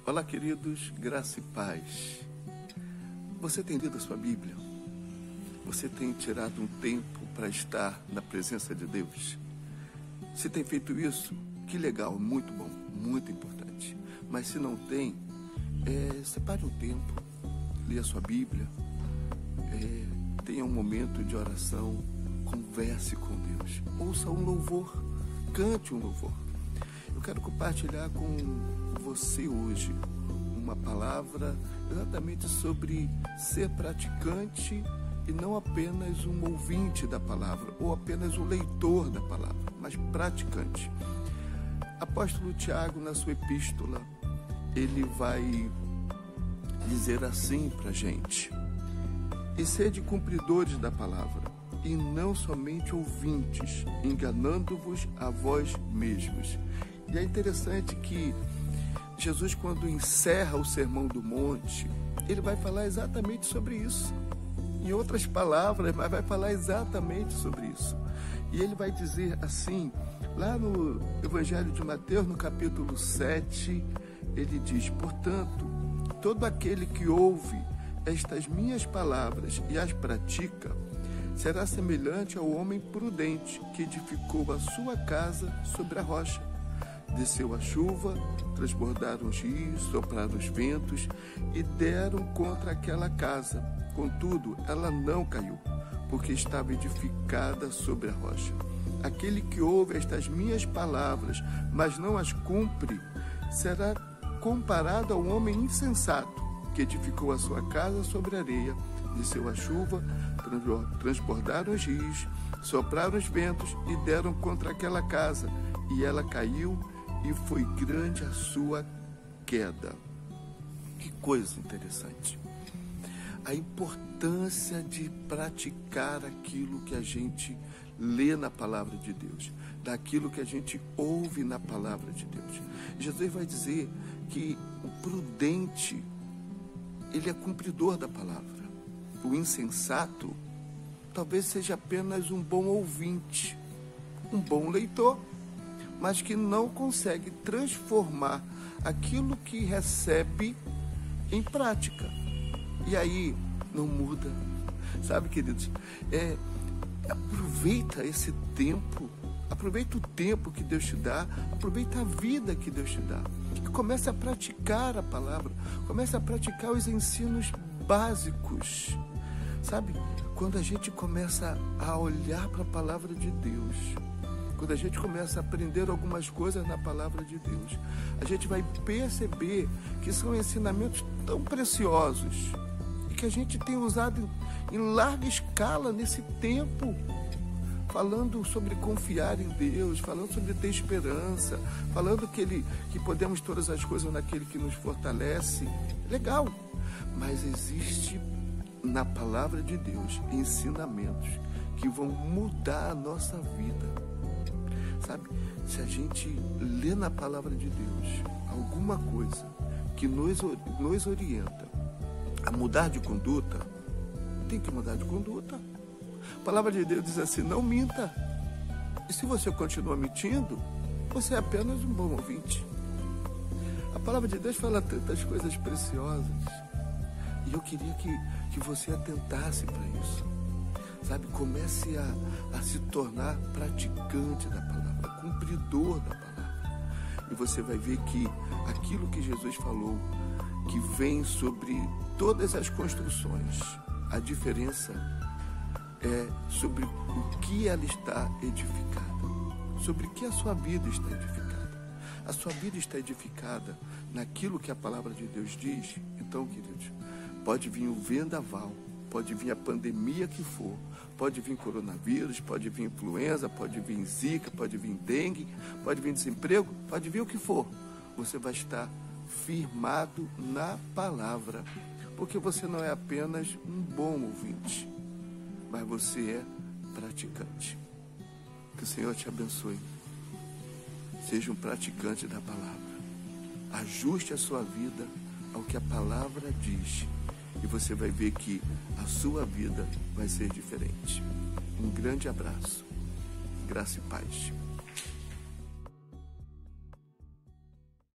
Olá, queridos, graça e paz. Você tem lido a sua Bíblia? Você tem tirado um tempo para estar na presença de Deus? Se tem feito isso, que legal, muito bom, muito importante. Mas se não tem, separe um tempo, leia a sua Bíblia, tenha um momento de oração, converse com Deus, ouça um louvor, cante um louvor. Eu quero compartilhar com você hoje uma palavra exatamente sobre ser praticante e não apenas um ouvinte da palavra ou apenas um leitor da palavra, mas praticante. Apóstolo Tiago, na sua epístola, ele vai dizer assim para a gente: e sede cumpridores da palavra, e não somente ouvintes, enganando-vos a vós mesmos. E é interessante que Jesus, quando encerra o Sermão do Monte, ele vai falar exatamente sobre isso. Em outras palavras, mas vai falar exatamente sobre isso. E ele vai dizer assim, lá no Evangelho de Mateus, no capítulo 7, ele diz: portanto, todo aquele que ouve estas minhas palavras e as pratica, será semelhante ao homem prudente que edificou a sua casa sobre a rocha. Desceu a chuva, transbordaram os rios, sopraram os ventos e deram contra aquela casa. Contudo, ela não caiu, porque estava edificada sobre a rocha. Aquele que ouve estas minhas palavras, mas não as cumpre, será comparado ao homem insensato, que edificou a sua casa sobre a areia. Desceu a chuva, transbordaram os rios, sopraram os ventos e deram contra aquela casa, e ela caiu, e foi grande a sua queda. Que coisa interessante. A importância de praticar aquilo que a gente lê na palavra de Deus, daquilo que a gente ouve na palavra de Deus. Jesus vai dizer que o prudente, ele é cumpridor da palavra. O insensato talvez seja apenas um bom ouvinte, um bom leitor, mas que não consegue transformar aquilo que recebe em prática. E aí não muda. Sabe, queridos, aproveita esse tempo, aproveita o tempo que Deus te dá, aproveita a vida que Deus te dá. E comece a praticar a palavra, comece a praticar os ensinos básicos. Sabe, quando a gente começa a olhar para a palavra de Deus, quando a gente começa a aprender algumas coisas na palavra de Deus, a gente vai perceber que são ensinamentos tão preciosos e que a gente tem usado em larga escala nesse tempo, falando sobre confiar em Deus, falando sobre ter esperança, falando que podemos todas as coisas naquele que nos fortalece. Legal, mas existe na palavra de Deus ensinamentos que vão mudar a nossa vida. Sabe, se a gente lê na palavra de Deus alguma coisa que nos orienta a mudar de conduta, tem que mudar de conduta. A palavra de Deus diz assim: não minta. E se você continua mentindo, você é apenas um bom ouvinte. A palavra de Deus fala tantas coisas preciosas. E eu queria que você atentasse para isso. Sabe, comece a se tornar praticante da palavra, cumpridor da palavra. E você vai ver que aquilo que Jesus falou, que vem sobre todas as construções, a diferença é sobre o que ela está edificada, sobre o que a sua vida está edificada. A sua vida está edificada naquilo que a palavra de Deus diz. Então, queridos, pode vir o vendaval, pode vir a pandemia que for, pode vir coronavírus, pode vir influenza, pode vir zika, pode vir dengue, pode vir desemprego, pode vir o que for. Você vai estar firmado na palavra, porque você não é apenas um bom ouvinte, mas você é praticante. Que o Senhor te abençoe. Seja um praticante da palavra. Ajuste a sua vida ao que a palavra diz. E você vai ver que a sua vida vai ser diferente. Um grande abraço. Graça e paz.